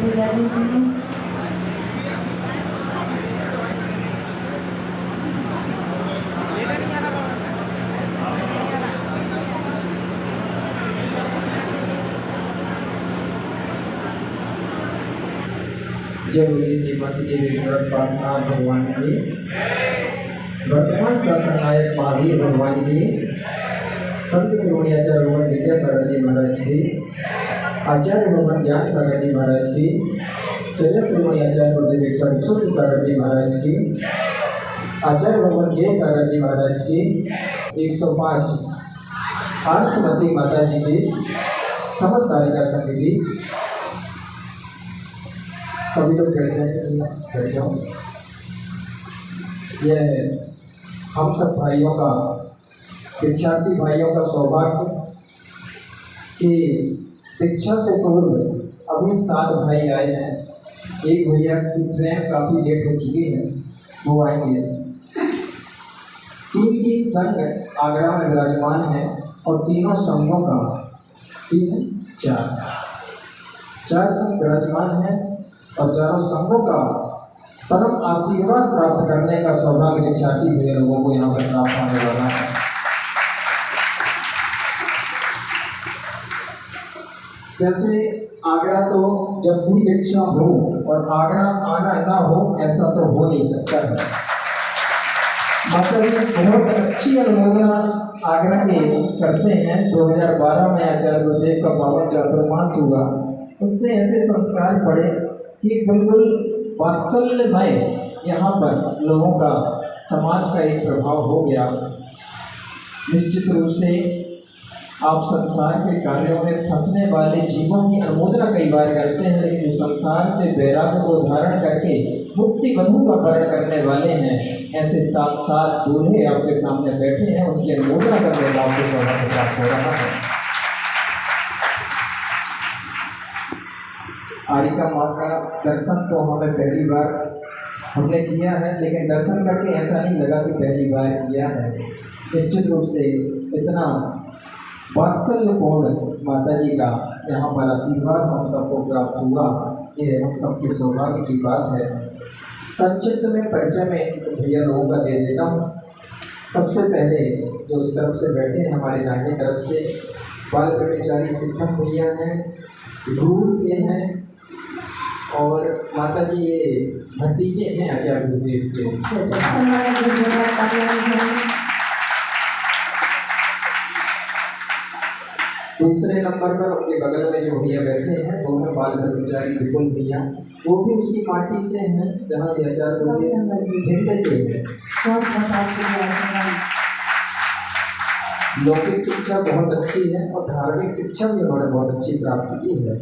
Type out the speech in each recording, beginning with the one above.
जय देवती के विग्रह पासना भगवान की वर्तमान सत्संगायक महावीर भगवान की संत श्रोमणी आचार्य भगवान विद्यासागर जी महाराज की आचार्य भगवान ज्ञान सागर जी महाराज की चर्या श्रोमणी आचार्य गुरुदेव शुद्ध सागर जी महाराज की आचार्य भगवान जय सागर जी महाराज की 105 आर्समती माता जी की समस्त तारिका संघ की सभी लोग बैठ जाओ। यह हम सब भाइयों का दीक्षार्थी भाइयों का सौभाग्य कि दीक्षा से पूर्व अभी 7 भाई आए हैं। एक भैया की ट्रेन काफ़ी लेट हो चुकी है, वो आएंगे। 3 संघ आगरा में विराजमान है और तीनों संघों का 4 संघ विराजमान है और चारों संघों का परम आशीर्वाद प्राप्त करने का सौभाग्य दीक्षार्थी हुए लोगों को यहाँ पर प्राप्त होने वाला है। जैसे आगरा तो जब भी दीक्षा हो और आगरा आना ना हो ऐसा तो हो नहीं सकता है। माता जी बहुत अच्छी अनुमोदना आगरा के करते हैं। 2012 में आचार्य गुरुदेव का 52 चातुर्मास हुआ, उससे ऐसे संस्कार पड़े कि बिल्कुल वात्सल्यमय यहाँ पर लोगों का समाज का एक प्रभाव हो गया। निश्चित रूप से आप संसार के कार्यों में फंसने वाले जीवों की अनुमोदना कई बार करते हैं, लेकिन जो संसार से वैराग्य को धारण करके मुक्ति बंधु का वर्ण करने वाले हैं, ऐसे 7 दूल्हे आपके सामने बैठे हैं, उनकी अनुमोदना करने का आपको सौभाग्य प्राप्त हो रहा है। आरिका माँ का दर्शन तो हमें पहली बार हमने किया है, लेकिन दर्शन करके ऐसा नहीं लगा कि पहली बार किया है। निश्चित रूप से इतना वात्सल्यपूर्ण माता जी का यहाँ पर आशीर्वाद हम सबको प्राप्त हुआ, ये हम सबके सौभाग्य की बात है। संक्षिप्त में परिचय में भैया लोगों का दे देता हूँ। सबसे पहले जो उस तरफ से बैठे हैं हमारे दाहिने तरफ से बाल ब्रह्मचारी सिद्धम भैया हैं, गुरु के हैं और माता जी ये भतीजे हैं आचार्य गुरुदेव के। दूसरे नंबर पर उनके बगल में जो भैया बैठे हैं वो है बाल ब्रह्मचारी विपुल भैया, वो भी उसी पार्टी से हैं जहाँ से आचार्य गुरुदेव भिंड से है। लौकिक शिक्षा बहुत अच्छी है और धार्मिक शिक्षा भी उन्होंने बहुत अच्छी प्राप्त की है।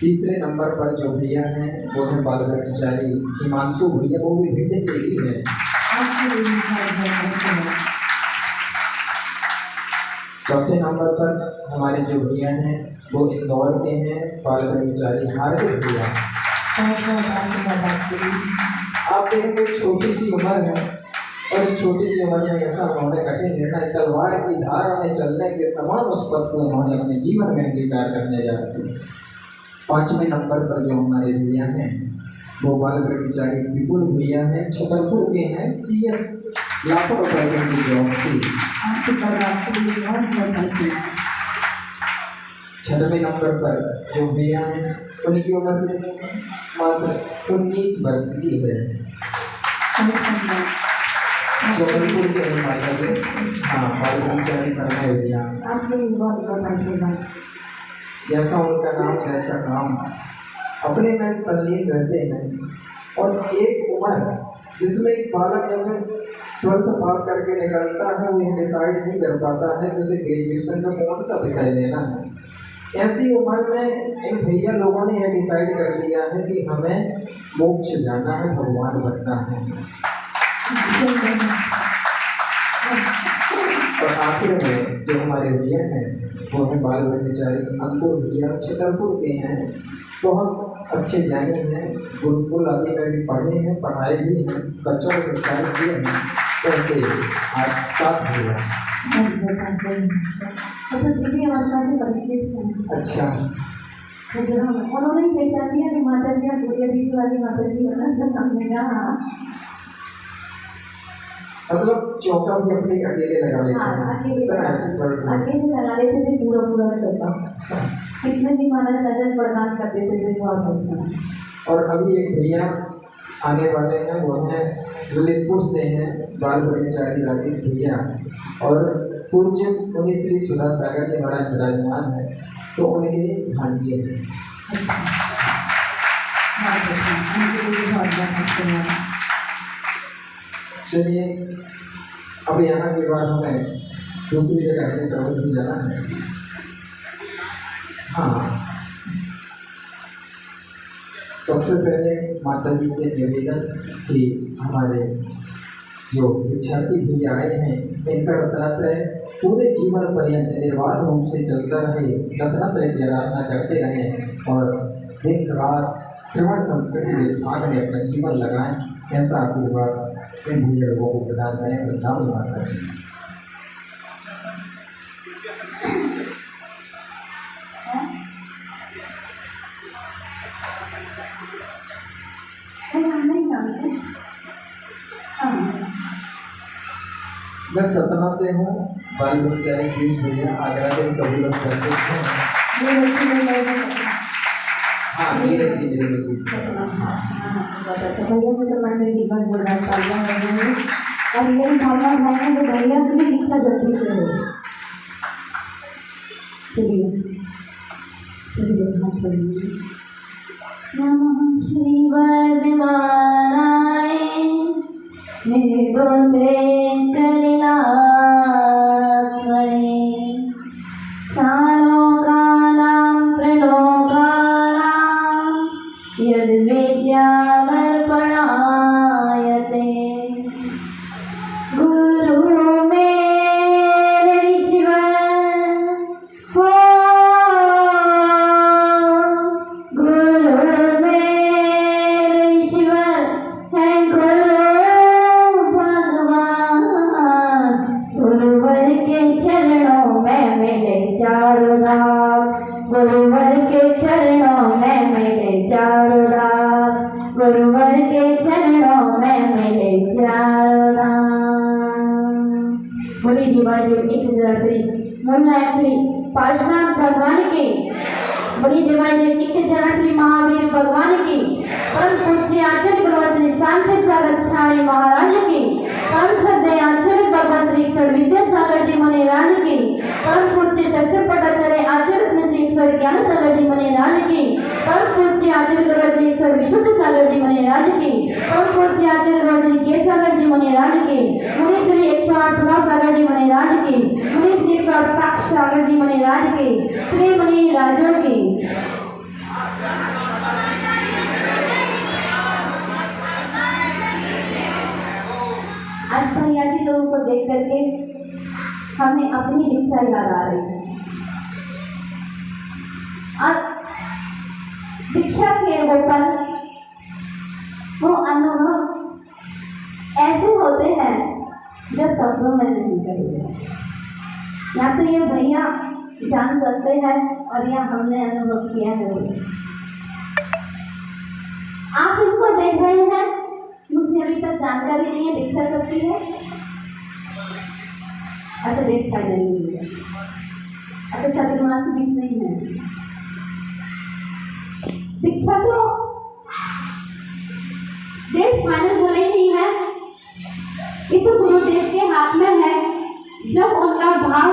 तीसरे नंबर पर जो भैया हैं वो है बाल ब्रह्मचारी हिमांशु भैया, वो भी भिंड से ही है। चौथे नंबर पर हमारे जो भैया हैं वो इंदौर के हैं, बाल ब्रह्मचारी हार्दिक भैया। आप देखेंगे छोटी सी उम्र है और इस छोटी सी उम्र में ऐसा उन्होंने कठिन निर्णय तलवार की धार में चलने के समान उस पद को उन्होंने अपने जीवन में अंगीकार करने जा रहे हैं। 5वें नंबर पर जो हमारे भैया हैं वो बाल ब्रह्मचारी विपुल भैया हैं, छतरपुर के हैं। CS लाखों रुपए की जॉब थी। 6वें नंबर पर जो भैया हैं उनकी उम्र कितनी है? मात्र 19 वर्ष की है। जबलपुर के माता जी हाँ बाल ब्रह्मचारी करना भैया, जैसा उनका नाम वैसा काम, अपने में तल्लीन रहते हैं। और एक उम्र जिसमें एक बालक जब 12th पास करके निकलता है वो डिसाइड नहीं कर पाता है कि उसे ग्रेजुएशन का कौन सा विषय लेना है। ऐसी उम्र में इन भैया लोगों ने यह डिसाइड कर लिया है कि हमें मोक्ष जाना है, भगवान बनना है। और आखिर में जो हमारे भैया हैं वो है बाल ब्रह्मचारी अंकुर भैया, छतरपुर के हैं, बहुत अच्छे ज्ञानी हैं, गुरुकुल आदि में भी पढ़े हैं, पढ़ाए भी हैं, बच्चों को संस्कार दिए हैं। कैसे आज 7 भैया अवस्था से परिचित हैं। अच्छा तो जब उन्होंने पहचान लिया कि माता जी गुड़िया दीदी वाली माता जी हमने कहा मतलब चौका भी अपने अकेले लगा लेते हाँ हैं, अकेले इतना एक्सपर्ट हैं। अकेले लगा लेते थे पूरा चौका, कितने भी महाराज नजर प्रदान कर देते थे, बहुत अच्छा। और अभी एक भैया आने वाले हैं, वो हैं ललितपुर से हैं, बाल ब्रह्मचारी राजेश भैया, और पूज्य मुनि श्री सुधा सागर जी महाराज विराजमान है, तो उनके भांजे हैं। चलिए अब यहाँ के बाद हमें दूसरी जगह हमें ट्रैवल भी जाना है। हाँ, सबसे पहले माता जी से निवेदन कि हमारे जो विद्यार्थी भैया आए हैं, इनका रत्नात्रय पूरे जीवन पर्यंत निर्बाध रूप से चलता रहे, रत्नात्रय की आराधना करते रहें और दिन रात श्रवण संस्कृति विभाग में अपना जीवन लगाएं, ऐसा आशीर्वाद इन भैया लोगों को प्रदान करें। वृंदावन माता जी। मैं सतना से हूँ, बाल ब्रह्मचारी पीयूष भैया, आगरा के सभी लोग करते हैं। हाँ, ये अच्छी मेरी बेटी से। भैया मुसलमान में भी बहुत जोरदार तालियां हो रही हैं, और यही भावना है कि भैया की भी दीक्षा जल्दी से हो। चलिए नमः श्री वर्धमानाय निर्गुणे कलिलात्मने सालोकानां त्रिलोकानां यद्विद्यामर्पणायते गुरु मेरे ईश्वर हो, गुरु मेरे ईश्वर है गुरु भगवान, गुरुवर के चरणों में मिले चारों धाम, गुरुवर के चरणों में मिले चारों धाम, गुरुवर के चरणों में मिले चारों धाम। बोली दिवाली 1000 श्री मूलनायक श्री पार्श्वनाथ भगवान की, बोली दिवाली 1000 श्री महावीर भगवान की, परम पूज्य आचार्य गुरुवर श्री शांति सागर छाणी महाराज की, परम श्रद्धेय आचार्य भगवान श्री ईश्वर विद्यासागर जी मुनिराज की, परम पूज्य शस्त्र पटाचार्य आचार्य श्री ईश्वर ज्ञान सागर जी मुनिराज की, परम पूज्य आचार्य गुरुवर श्री ईश्वर विशुद्ध सागर जी मुनिराज की, परम पूज्य आचार्य गुरुवर श्री के सागर जी मुनिराज की, मुनि श्री 108 सुधा सागर जी मुनिराज की, मुनि श्री 108 साक्ष सागर जी मुनिराज की, त्रिमुनि राजों की। आज भैया जी लोगों को देख करके हमें अपनी दीक्षा याद आ रही है, और दीक्षा के वो पल, वो अनुभव ऐसे होते हैं जो शब्दों में नहीं कहे। या तो ये भैया जान सकते हैं और या हमने अनुभव किया है। आप इनको देख रहे हैं, मुझे अभी तक जानकारी नहीं है दीक्षा करती है, अच्छा डेट फाइनल नहीं है, अच्छा चातुर्मास के बीच नहीं है। दीक्षा तो डेट फाइनल भले ही नहीं है, ये तो गुरुदेव के हाथ में है। जब उनका भाव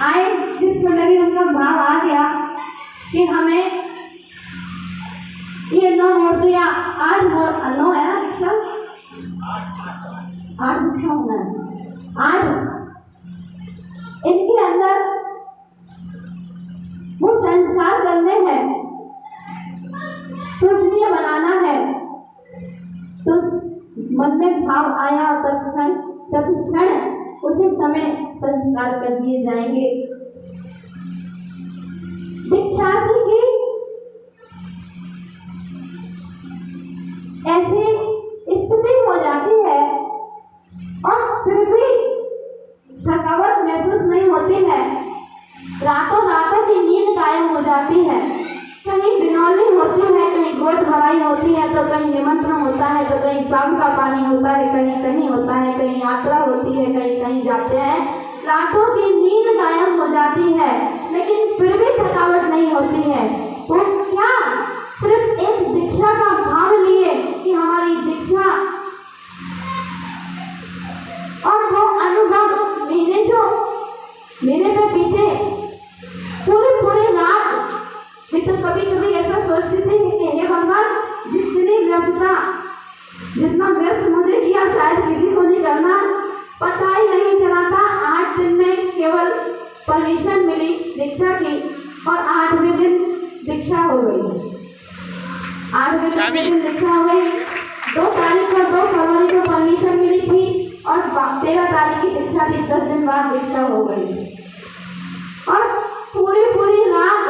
आए, जिस समय भी उनका भाव आ गया कि हमें ये 9 मूर्तियाँ 8 9 है ना दीक्षा, 8 दीक्षा होना है, 8 इनके अंदर वो संस्कार करने हैं, पूजनीय बनाना है, तो मन में भाव आया तत्क्षण उसी समय संस्कार कर दिए जाएंगे। दीक्षार्थी की ऐसी स्थिति हो जाती है और फिर भी थकावट महसूस नहीं होती है, रातों रातों की नींद गायब हो जाती है, होती है तो कहीं निमंत्रण होता है, तो कहीं शाम का पानी होता है, कहीं कहीं होता है, कहीं यात्रा होती है, कहीं कहीं जाते हैं, रातों की नींद गायब हो जाती है, लेकिन फिर भी थकावट नहीं होती है। वो क्या सिर्फ एक दीक्षा का भाव लिए कि हमारी दीक्षा, और वो अनुभव मेरे पे बीते पूरी रात। मैं तो कभी कभी ऐसा सोचती थी कि हे भगवान, जितना व्यस्त मुझे किया शायद किसी को नहीं करना। पता ही नहीं चला था 8 दिन में केवल परमिशन मिली दीक्षा की, और 8वें दिन दीक्षा हो गई। 8वें दिन दीक्षा हो गई। 2 फरवरी को परमिशन मिली थी और 13 तारीख की दीक्षा थी। 10 दिन बाद दीक्षा हो गई और पूरी रात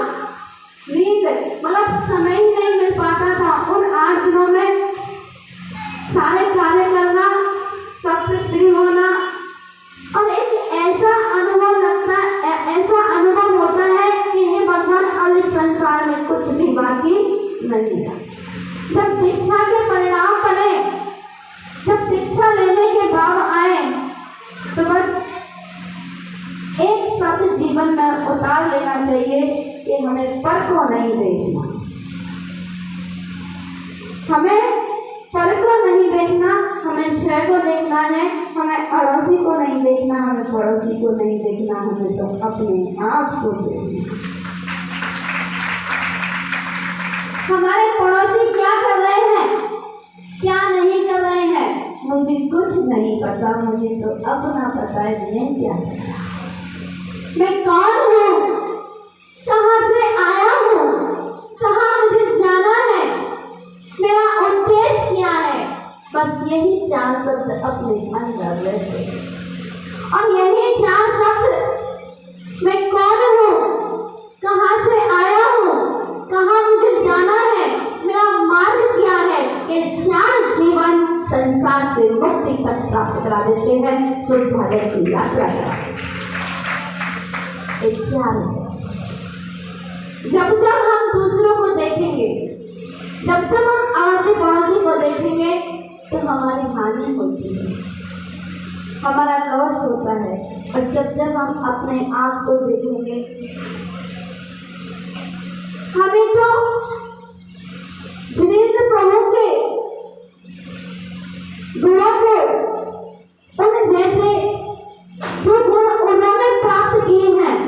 नींद, मतलब समय ही नहीं मिल पाता था। उन 8 दिनों में सारे कार्य करना, सबसे फ्री होना, और एक ऐसा अनुभव होता है कि हे भगवान, अब इस संसार में कुछ भी बाकी नहीं है। जब दीक्षा के परिणाम बने, जब दीक्षा लेने के भाव आए, तो बस एक शब्द जीवन में उतार लेना चाहिए कि हमें पर को नहीं देखना, हमें पर को नहीं देखना, हमें स्वयं को देखना है, हमें अड़ोसी को नहीं देखना, हमें पड़ोसी को नहीं देखना, हमें तो अपने आप को देखना। हमारे पड़ोसी क्या कर रहे हैं, क्या नहीं कर रहे हैं, मुझे कुछ नहीं पता, मुझे तो अपना पता है मैं क्या कर रहा हूं, मैं कौन हूँ, कहाँ से आया हूँ, कहाँ मुझे जाना है, मेरा उद्देश्य क्या है। बस यही 4 शब्द अपने अंदर रहते हैं, और यही 4 शब्द, मैं कौन हूँ, कहाँ से आया हूँ, कहाँ मुझे जाना है, मेरा मार्ग क्या है, ये 4 जीवन संसार से मुक्ति तक प्राप्त करा देते हैं, सुख भारत की यात्रा करा देते हैं। ये 4 शब्द जब हम दूसरों को देखेंगे, जब हम अड़ोसी पड़ोसी को देखेंगे, तो हमारी हानि होती है, हमारा लॉस होता है। और जब हम अपने आप को देखेंगे, हमें तो जिनेंद्र प्रभु के गुणों को, उन जैसे जो गुण उन्होंने प्राप्त किए हैं,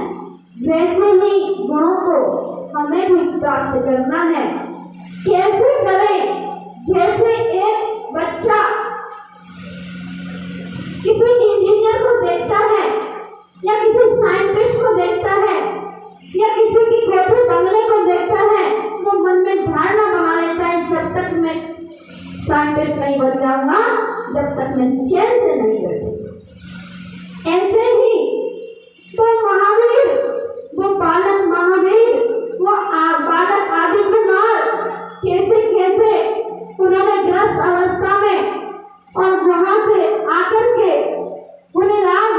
वैसे ही गुणों को हमें भी प्राप्त करना है। कैसे करें? जैसे एक बच्चा किसी इंजीनियर को देखता है, या किसी साइंटिस्ट को देखता है, या किसी की कोठी बंगले को देखता है, वो मन में धारणा बना लेता है, जब तक मैं साइंटिस्ट नहीं बन जाऊंगा, जब तक मैं चैन से नहीं बैठूंगा। ऐसे ही वो महावीर, वो बालक महावीर, वो बालक आदि कुमार, कैसे कैसे उन्होंने ग्रस्त अवस्था में, और वहां से आकर के उन्हें राज,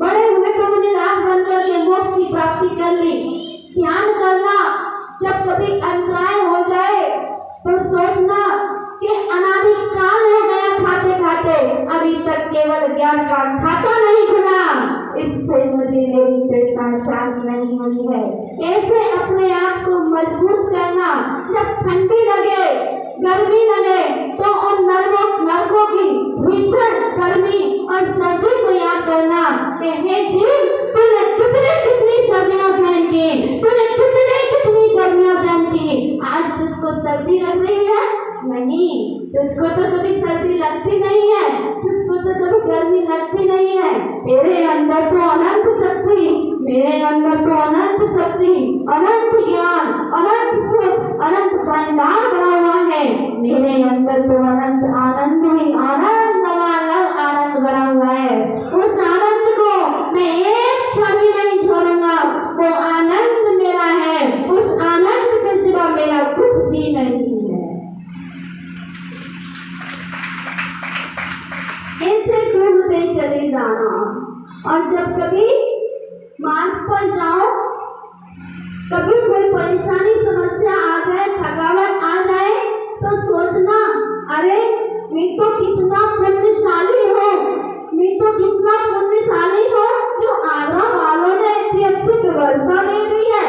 बड़े हुए तो उन्हें राज बनकर के मोक्ष की प्राप्ति कर ली। ध्यान करना, जब कभी अंतराय हो जाए तो सोचना कि अनादि काल हो गया खाते खाते, अभी तक केवल ज्ञान का खाता नहीं खुला, इससे मुझे मेरी तृष्णा शांत नहीं हुई है। ऐसे अपने आप को मजबूत करना। जब ठंडी लगे, गर्मी लगे, तो उन नरकों की भीषण गर्मी और सर्दी को याद करना कि हे जीव, तूने कितनी सर्दियां सहन की, तूने कितनी गर्मियां सहन की, आज तुझको सर्दी लग रही है? नहीं, तुझको तो कभी सर्दी लगती नहीं है, तुझको तो कभी गर्मी लगती नहीं है। तेरे अंदर तो अनंत शक्ति, मेरे अंदर तो अनंत शक्ति, अनंत ज्ञान, अनंत सुख, अनंत भंडार भरा हुआ है। मेरे अंदर तो अनंत आनंद ही आनंद भरा हुआ है। उस आनंद को मैं एक क्षण भी नहीं छोड़ूंगा। वो आनंद मेरा है, उस आनंद के सिवा मेरा कुछ भी नहीं है। ऐसे ढूंढते चले जाना, और जब कभी मार्ग पर जाओ, कभी कोई परेशानी समस्या आ जाए, थकावट आ जाए, तो अरे मैं तो कितना पुण्यशाली हूँ, मैं तो कितना पुण्यशाली हूँ जो आगरा वालों ने इतनी अच्छी व्यवस्था दे दी है।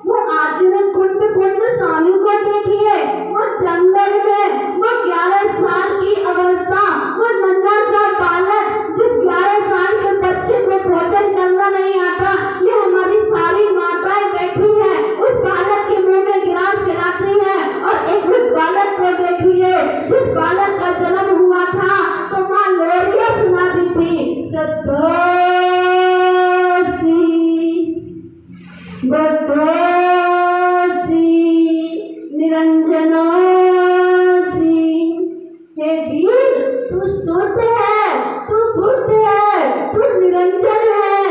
वो आचरण कुंड स्वामी को देखिए, वो जंगल में वो 11 साल की अवस्था, वो नन्हा सा बालक जिस 11 साल के बच्चे को भोजन करना नहीं आता, ये हमारी सारी माताएं बैठी हैं, उस बालक के मुंह में गिलास खिलाती हैं। और एक उस बालक को देखिए जिस बालक का जन्म हुआ था तो माँ लोरियां सुनाती थी, सतोषी बतोषी निरंजनोसी। हे वीर, तू शुद्ध है, तू बुद्ध है, तू निरंजन है।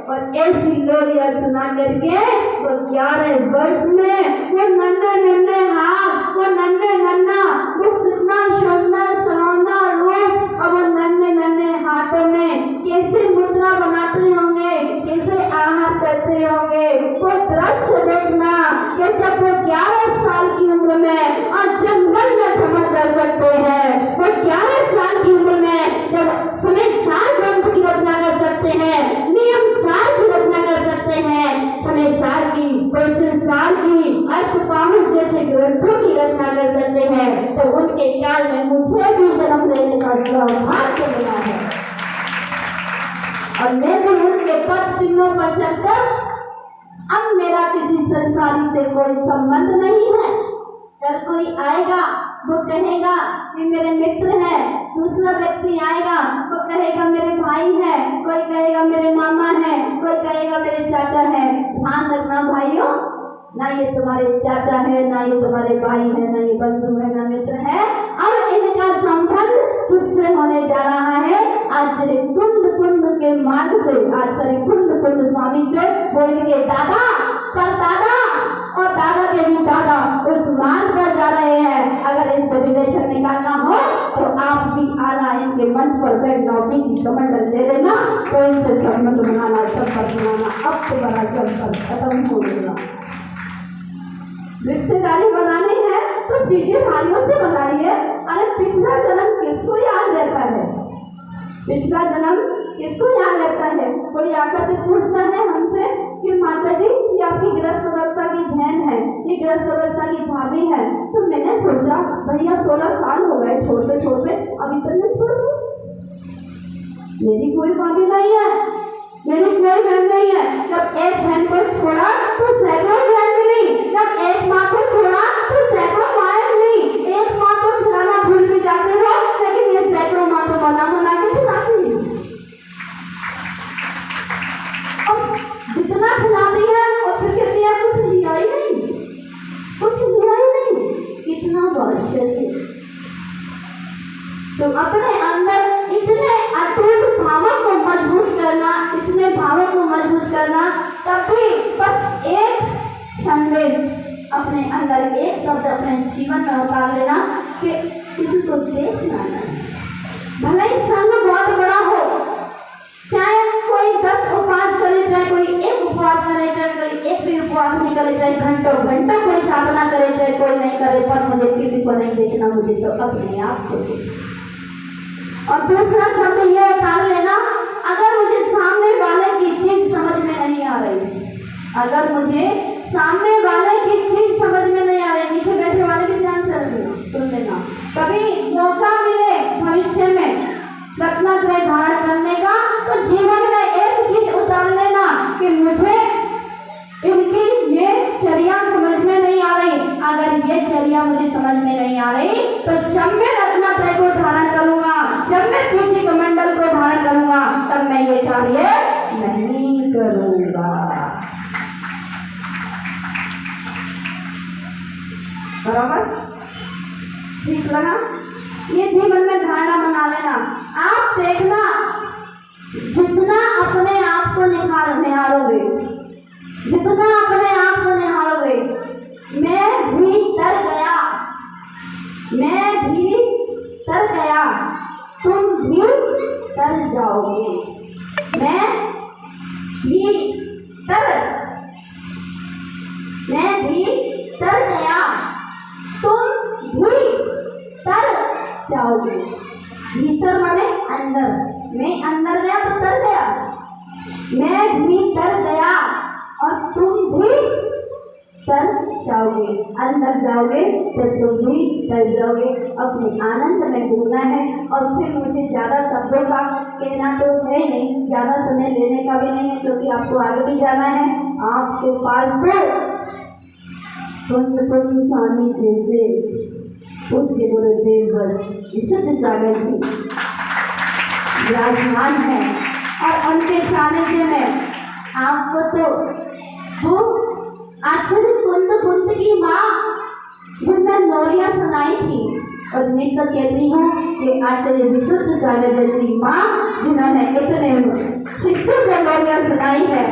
और ऐसी लोरियां सुना करके वो 11 वर्ष में वो नन्हे हाथ, वो नन्हा वो कितना सुंदर सुहावना रूप, और वो नन्हे हाथों में कैसे मुद्रा बनाते होंगे, कैसे आहार करते होंगे। वो दृश्य देखना कि जब वो 11 साल की उम्र में और जंगल में भ्रमण कर सकते हैं, वो 11 साल की उम्र में जब समय सार ग्रंथ की रचना कर सकते हैं, नियम सार की रचना कर सकते हैं, समय सार की, प्रवचन सार की, अष्टपाहर जैसे ग्रंथों की रचना कर सकते हैं, तो उनके काल में मुझे भी जन्म लेने का सौभाग्य मिला है। और मैं भी उनके पद चिन्हों पर चलकर, अब मेरा किसी संसारी से कोई संबंध नहीं है। कल कोई आएगा वो कहेगा कि मेरे मित्र है, दूसरा व्यक्ति आएगा वो कहेगा मेरे भाई है, कोई कहेगा मेरे मामा है, कोई कहेगा मेरे चाचा है। ध्यान रखना भाइयों, ना ये तुम्हारे चाचा है, ना ये तुम्हारे भाई है, ना ये बंधु है, ना मित्र है। अब इनका संबंध तुझसे होने जा रहा है आज कुंड के मार्ग से, आज कुंड स्वामी से, वो इनके दादा परदादा और दादा के भी दादा उस मार्ग पर जा रहे हैं। अगर इनसे रिलेशन निकालना हो तो आप भी आना, इनके मंच पर बैठना, बीच कमंडल ले लेना, तो इनसे संबंध बनाना, संपर्क बनाना, अब तुम्हारा संपर्क खत्म हो गया। रिश्तेदारी बनानी है तो पीछे भाइयों से बनाइए। अरे पिछला जन्म किसको याद रहता है, पिछला जन्म किसको याद रहता है। कोई आकर के पूछता है हमसे कि माता जी ये आपकी गृहस्थ अवस्था की बहन है, ये गृहस्थ अवस्था की भाभी है, तो मैंने सोचा भैया 16 साल हो गए छोड़ते अभी तक नहीं छोड़ गए। मेरी कोई भाभी नहीं है, मेरी कोई बहन नहीं है। जब एक बहन को छोड़ा तो सैकड़ों बहन मिली, जब एक माँ को छोड़ा तो सैकड़ों माएँ मिली। एक माँ को खिलाना भूल भी जाते हो, लेकिन ये सैकड़ों माँ को मना के खिलाती है। और जितना खिलाती है और फिर कहती है कुछ लिया ही नहीं, कुछ लिया ही नहीं। कितना आश्चर्य। तो अपने अंदर इतने अटूट भावों को मजबूत करना, इतने भावों को मजबूत करना, कभी बस एक संदेश अपने अंदर, एक शब्द अपने जीवन में उतार लेना कि किसी को देखना नहीं। भले ही संग बहुत बड़ा हो, चाहे कोई 10 उपवास करे, चाहे कोई 1 उपवास करे, चाहे कोई 1 भी उपवास नहीं करे, चाहे घंटों कोई साधना करे, चाहे कोई नहीं करे, पर मुझे किसी को नहीं देखना, मुझे तो अपने आप को देखना। और दूसरा शब्द ये उतार लेना, अगर मुझे सामने वाले की चीज समझ में नहीं आ रही, अगर मुझे सामने वाले की चीज समझ में नहीं आ रही, नीचे बैठे वाले भी ध्यान से सुन लेना। कभी मौका मिले भविष्य में रत्नात्रय धारण करने का, तो जीवन में एक चीज उतार लेना कि मुझे इनकी ये चर्या समझ में नहीं आ रही। अगर ये चर्या मुझे समझ में नहीं आ रही तो जब मैं रत्नात्रय को धारण करूंगा, जब मैं पीछे कमंडल को धारण करूंगा, तब मैं ये कार्य नहीं करूंगा। बराबर? ठीक लगा? ये जीवन में धारणा बना लेना। आप देखना, जितना अपने आप को निहारोगे, जितना अपने आप को निहारोगे, मैं भी तर गया, मैं भी तर गया, तुम भी तर जाओगे। मैं भी तर गया, तुम भी तर अंदर गया तो तर गया, मैं भी तर गया और तुम भी तर जाओगे। अंदर जाओगे तो तुम भी तर जाओगे। अपने आनंद में डूबना है। और फिर मुझे ज़्यादा शब्दों का कहना तो है नहीं, ज़्यादा समय लेने का भी नहीं है, क्योंकि आपको आगे भी जाना है। आपके पास तो कुंद स्वामी जैसे पूज्य गुरुदेव विशुद्ध सागर जी विराजमान है, और उनके सानिध्य में आपको तो वो आचार्य कुंद की माँ जिन्होंने लोरियाँ सुनाई थी, और मैं तो कहती हूँ कि आचार्य विशुद्ध सागर जैसी माँ जिन्होंने इतने शिष्यों को लोरियाँ सुनाई है,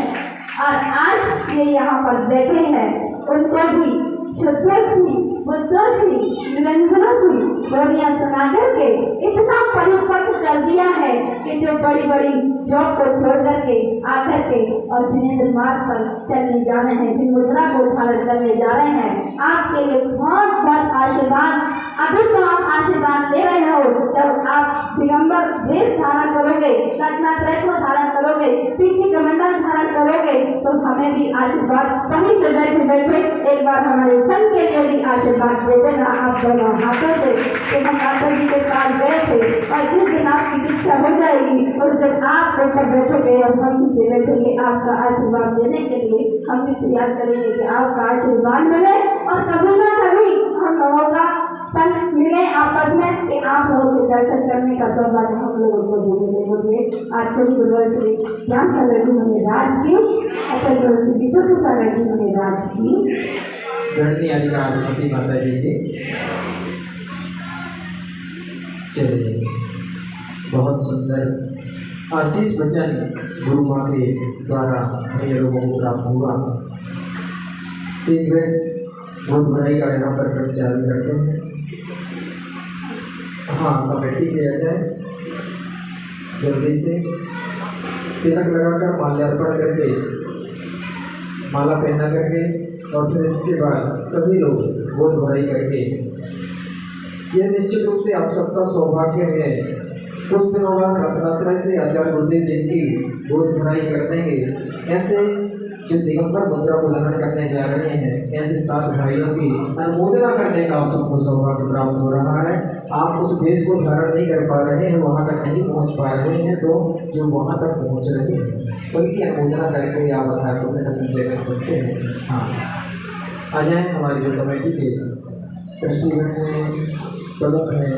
और आज ये यहाँ पर बैठे हैं, उनको भी शुद्धोसी बुद्धोसी निरंजनोसी लोरियाँ सुना करके इतना परिपक्व कर दिया है कि जो बड़ी बड़ी जॉब को छोड़ करके आकर के और जिनेंद्र मार्ग पर चलने जा रहे हैं, जिन मुद्रा को धारण करने जा रहे हैं, आपके लिए बहुत बहुत आशीर्वाद। अभी तो आप आशीर्वाद ले रहे हो, जब आप दिगंबर वेश धारण करोगे, रत्नात्रय को धारण करोगे, पीछे कमंडल धारण करोगे, तो हमें भी आशीर्वाद वहीं से बैठे बैठे एक बार हमारे संघ के लिए भी आशीर्वाद दे देना आप दोनों हाथों से। तो हम माता जी के पास गए थे, और जिस दिन आपकी दीक्षा हो जाएगी उस दिन आप ऊपर बैठोगे और हम नीचे बैठेंगे आपका आशीर्वाद देने के लिए। हम भी प्रयास करेंगे कि आपका आशीर्वाद मिले, और कभी ना कभी हम लोगों का संग मिले आपस में, कि आप लोगों के दर्शन करने का सौभाग्य हम लोगों को दे। आचार्य गुरुवर श्री ज्ञान सागर जी ने राज की, आचार्य गुरु श्री विशुद्ध सागर जी ने राज की। गणनी अधिकार सती माता जी के चलिए, बहुत सुंदर आशीष वचन गुरु माँ के द्वारा हम लोगों को प्राप्त हुआ। शीघ्र बहुत बड़ाई का यहाँ पर प्रचार करते हैं। हाँ, कमेटी किया जाए जल्दी से, तिलक लगाकर माल्यार्पण करके, माला पहना करके, और फिर इसके बाद सभी लोग गोद भराई करके, यह निश्चित रूप से आप सबका सौभाग्य है। कुछ दिनों बाद रत्नात्रय से आचार्य गुरुदेव जिनकी गोद भराई कर देंगे। ऐसे जो दिगंबर मुद्रा को धारण करने जा रहे हैं, ऐसे 7 भाइयों की अनुमोदना करने का आप सबको सौभाग्य प्राप्त हो रहा है। आप उस भेष को धारण नहीं कर पा रहे हैं, वहाँ तक नहीं पहुँच पा रहे हैं, तो जो वहाँ तक पहुँच रहे हैं उनकी अनुमोदना करके आप आधार पुण्य का संचय कर सकते हैं। हाँ, आ जाए हमारी जो कमेटी के ट्रस्टीगण हैं, प्रमुख हैं,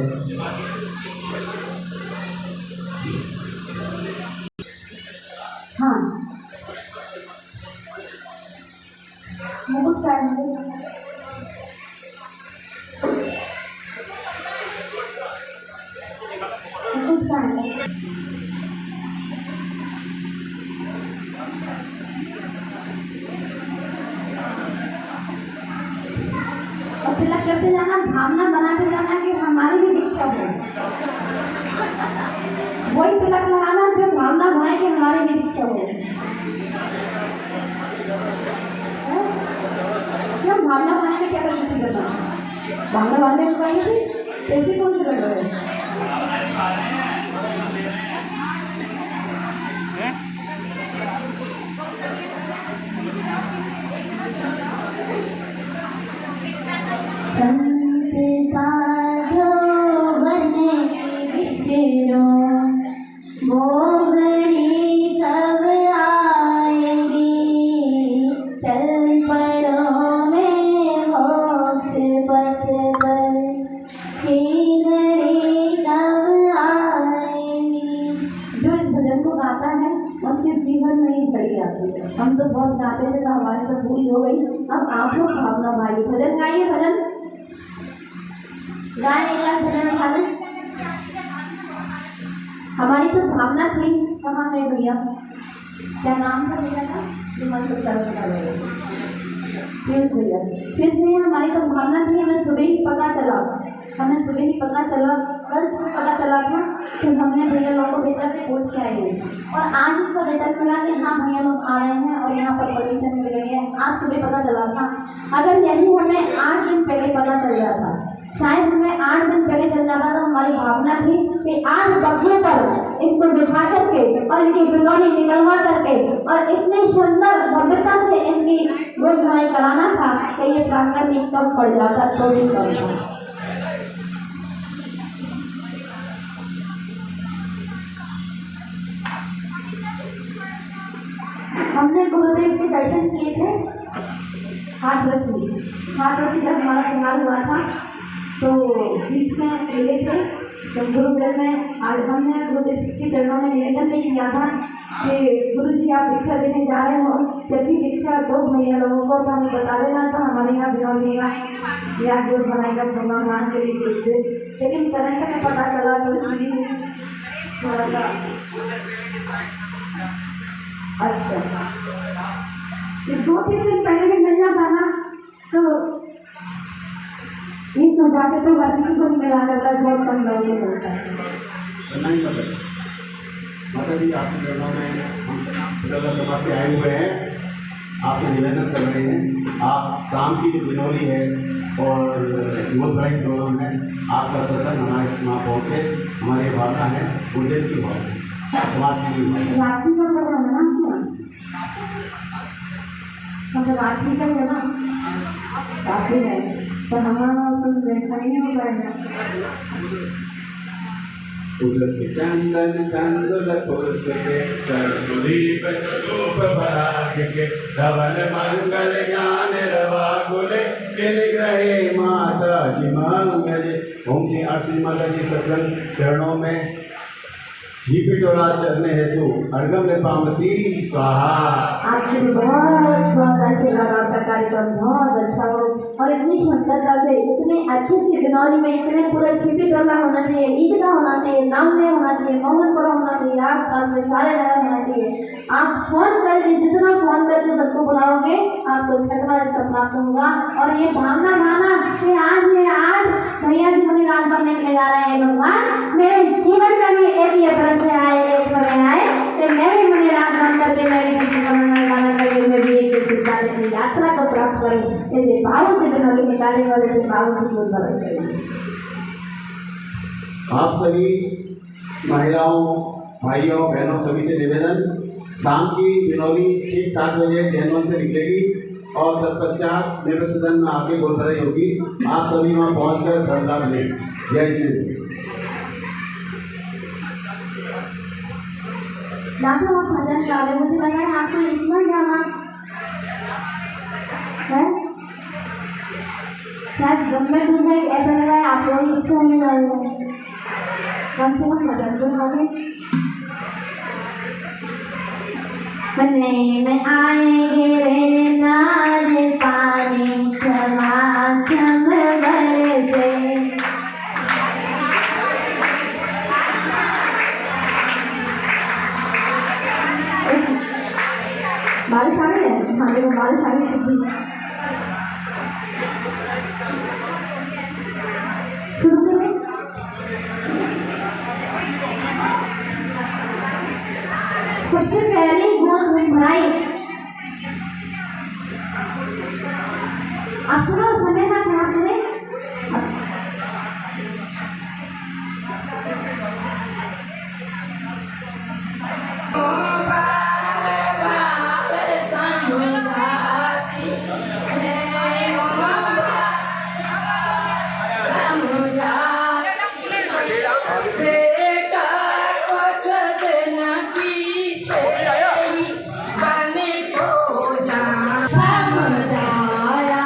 हाँ मुकुट का और तिलक करते जाना, भावना बनाते जाना कि हमारी भी दीक्षा हो। वही तिलक लगाना जो भावना बनाए कि हमारी भी दीक्षा हो। क्या भावना बनाने में क्या करना चाहिए? भावना बनाने में कहीं से पैसे कौन से लग रहे हैं? संत साधो बने विचरो, मोहरी कब आएगी, चल पड़ो में मोक्ष पथ पर, ही घड़ी कब आएगी। जो इस भजन को गाता है उसके जीवन में ही घड़ी आती है। हम तो बहुत गाते थे तो हमारी तो पूरी हो गई। अब आप लोग भावना भाई भजन गाइए, भजन गाएं, एक बार भजन उठा लें। हमारी तो भावना थी, कहाँ है भैया? क्या नाम था भैया का? पीयूष भैया। पीयूष भैया, हमारी तो भावना थी, हमें सुबह ही पता चला, कल सुबह पता चला था, फिर हमने भैया लोग को भेजा के पूछ के आएंगे, और आज उसका रिटर्न मिला कि हाँ भैया लोग आ रहे हैं और यहाँ पर परमिशन मिल गई है। आज सुबह पता चला था। अगर यही हमें 8 दिन पहले पता चल जाता, शायद हमें 8 दिन पहले चल जाता, तो हमारी भावना थी कि 8 बग्घों पर इनको बिठा करके और इनकी बिनौली निकलवा करके और इतनी सुंदर भव्यता से इनकी गोद भराई कराना था कि ये प्रांगण में कम पड़ जाता तो भी कम था। हमने गुरुदेव के दर्शन किए थे 8 बजे जब हमारा फिलहाल हुआ था तो बीच में मिले थे तो गुरुदेव ने हमने गुरुदेव के चरणों में निवेदन भी किया था कि गुरु जी आप दीक्षा देने जा रहे हो, जब भी दीक्षा दो भैया लोगों को तो हमें बता देना, तो हमारे यहाँ बिनौली या गोद बनाएगा भगवान मान के लिए। लेकिन करंट में पता चला तो इसलिए थोड़ा सा अच्छा 2-3 दिन पहले भी मिल जाता ना तो ये सोचा के तो बाकी को मिला करता है, बहुत कम लोगों को चलता है। नहीं माता जी आपके चरणों में हम सभा से आए हुए हैं, आपसे निवेदन कर रहे हैं। आप शाम की जो बिनौली है और गोद भराई प्रोग्राम है, आपका सत्संग हमारे वहाँ पहुँचे, हमारी भावना है, गुरुदेव की भावना, समाज की भी भावना। रात्रि का प्रोग्राम है ना, मतलब रात्रि का है ना, रात्रि है तो हमारा सब देखा ही नहीं हो पाएगा। उदक चंदन कंदुल पुष्प के सुदीप स्वरूप पराग के धवल मंगल ज्ञान रवा कुले के निग्रहे माता जी मंगल। ओम श्री आरसी जी सत्संग चरणों में झीपिटोरा चरने हेतु अर्घम ने पामती स्वाहा। आपने भी बहुत आशीर्वाद, आपका कार्यक्रम बहुत अच्छा हो और इतनी सुंदरता से इतने अच्छे से बिनौली में इतने पूरा झीपिटोला होना चाहिए, ईदगाह होना चाहिए, नामदेव होना चाहिए, मोहम्मदपुरा होना चाहिए, आप पास में सारे नगर होना चाहिए। आप फोन करके जितना फोन करके सबको बुलाओगे आपको छठवा हिस्सा प्राप्त होगा। और ये भावना माना कि आज भैया जी मुझे राज बनने के लिए जा रहे हैं भगवान, मेरे जीवन में भी एक ये प्रश्न आए, एक समय आए कि मैं भी मुझे राज बन करके मैं भी किसी गाना करके मैं भी एक विद्यालय की यात्रा को प्राप्त करूँ। ऐसे भाव से बिनौली निकालेंगे और ऐसे भाव से गोद भराई करेंगे। आप सभी महिलाओं, भाइयों, बहनों सभी से निवेदन, शाम की बिनौली ठीक 7 बजे जैनवन से निकलेगी और तत्पश्चात निर्भर सदन में आपकी गोद भराई होगी। आप सभी वहाँ पहुँच कर धर्म लाभ लें। जय श्री दादा आप भजन गा रहे, मुझे लगा है आपको इतना गाना है, शायद गम्मे ढूंढे, ऐसा लगा है आप लोगों की इच्छा होने वाली है। कम से कम भजन तो गाने में आएंगे रे नाज पानी छमाछम बरसे। बारिश आ गई है, हाँ देखो बारिश आ गई। शुरू करें। सबसे पहली गोद भराई आप सुनो, समय का क्या करें। समझारा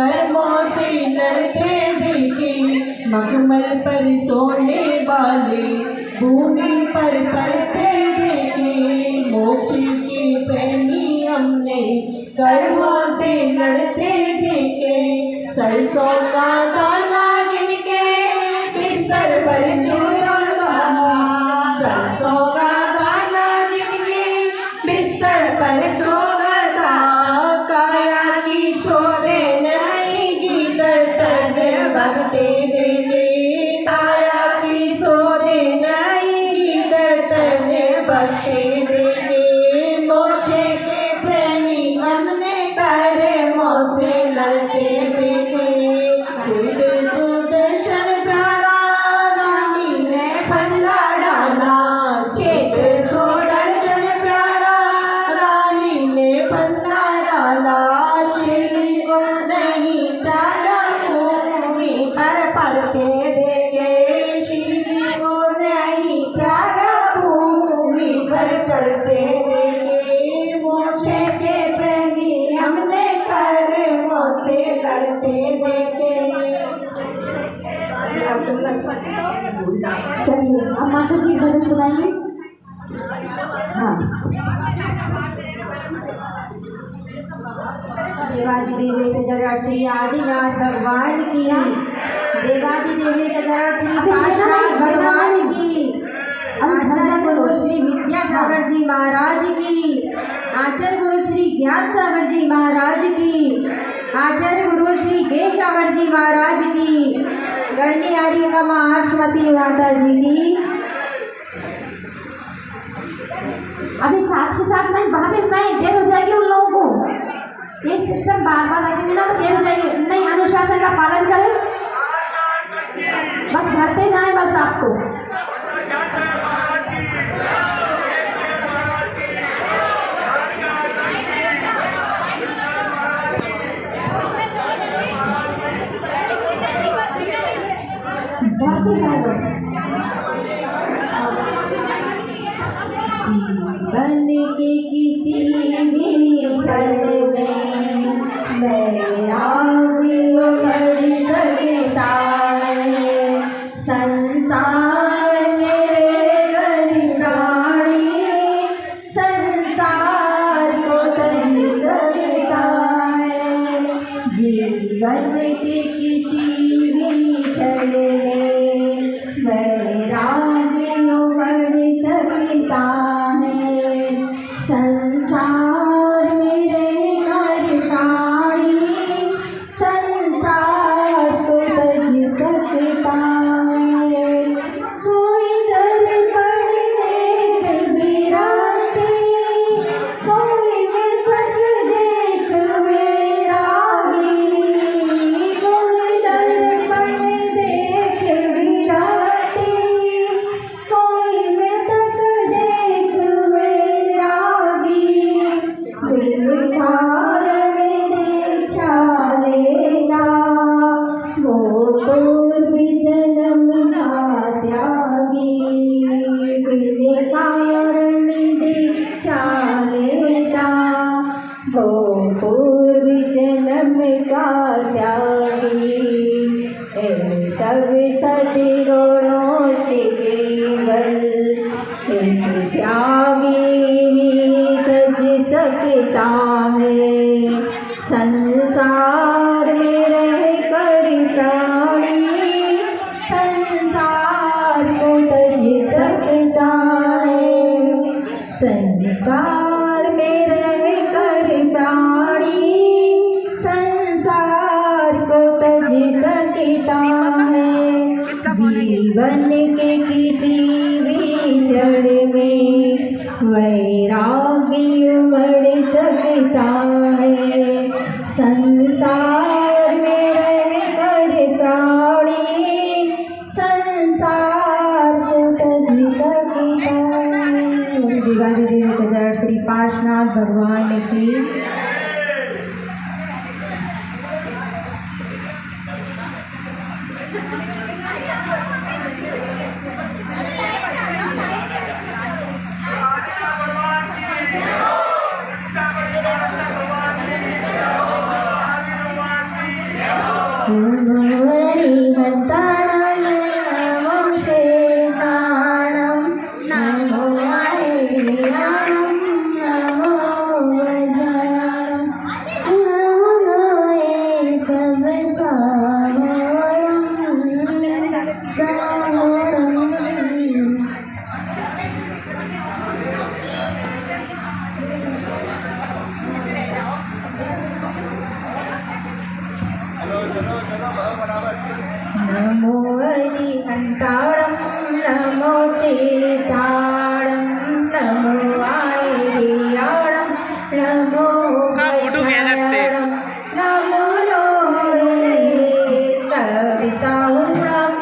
कर्मों से लड़ते देखे, मखमल पर सोने वाले भूमि पर पड़ते देखे। मोक्ष के प्रेमी हमने कर्मों से लड़ते देखे, सरसों का दाना जिनके बिस्तर पर चूरा था, सरसों का दाना जिनके बिस्तर पर चूरा था। काया की सोते नहीं की दर्द भरते देखे, काया की सोते नहीं की दर्द भरते देखे। मोक्ष के प्रेमी हमने कर्मों से लड़ते देखे, सूट सुदर्शन प्यारा रानी ने फंदा डाला, सेठ सुदर्शन प्यारा रानी ने फंदा डाला। शिरडी को नहीं त्यागा भूमि पर पड़ते देखे, शिरडी को नहीं त्यागा भूमि पर चढ़ते देखे। मोक्ष के प्रेमी हमने कर्मों से लड़ते देखे। चलिए अब माता जी भजन सुनाइए। हाँ, देवादिदेव जरा श्री आदिनाथ भगवान की, देवादिदेव जरा श्री पार्श्वनाथ भगवान की, आचार्य गुरु श्री विद्यासागर जी महाराज की, आचार्य गुरु श्री ज्ञान सागर जी महाराज की, आचार्य गुरु श्री केशावर जी महाराज की, गणनी आर्य का महाश्मती माता जी की। अभी साथ के साथ नहीं, वहाँ पे नहीं देर हो जाएगी उन लोगों को। ये सिस्टम बार बार रखेंगे ना तो देर हो जाएगी। नहीं, अनुशासन का पालन करें, बस भरते जाएं बस आपको। भरते जाएं बस। जीवन के किसी भी क्षण में मेरा भी बढ़ सकता है, संसार मेरे प्राणी संसार को तज सकता है। जीवन के किसी भी क्षण में मेरा भी बढ़ सकता है, संसार में रहकर प्राणी संसार को तज सकता है। कोई दर्पण देख विराटे, कोई मृतक देख वैरागी, कोई दर्पण देख विराटे, कोई मृतक देख वैरागी। बिन कारण दीक्षा लेता वो पूर्व जन्म का त्यागी, बिन कारण दीक्षा लेता वो पूर्व जन्म का त्यागी। शब सदी गुणों से केवल एक त्यागी ही सज सकता है, संसार में रहकर प्राणी संसार को तज सकता है, संसार में रहकर प्राणी संसार को तज सकता है। जीवन के किसी भी क्षण में वैराग्य उमड़ सकता है, संसार में रहकर प्राणी संसार को तज सकता है। दिवाली देव श्री पार्श्वनाथ भगवान की। नमो हरिहन्ताणं नमो सीताणं नमो आयर्याणं नमो वैष्णयाणं नमो लोये सविसाहुणं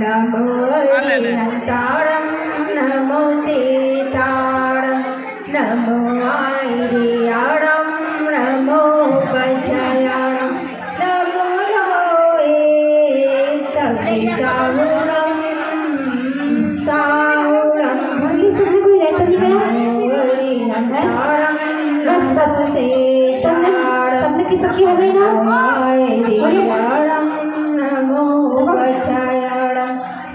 नमो हरिहन्ताणं नमो सीताणं नमो आयर्याणं नमो वैष्णयाणं नमो लोये सविसाहुणं साहुणं भरली सभी कोई लेटर नहीं गया बस सबने की सबकी हो गई ना नमो वैष्णयाणं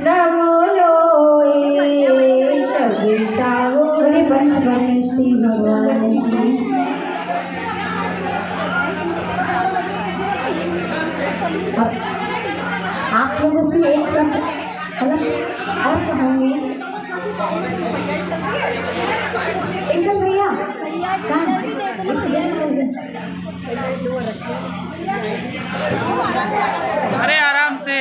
नमो लोये सविसाहुणं पंचमष्टि भगवान की आप लोगों से एक शब्द और कहेंगे एकदम भैया अरे आराम से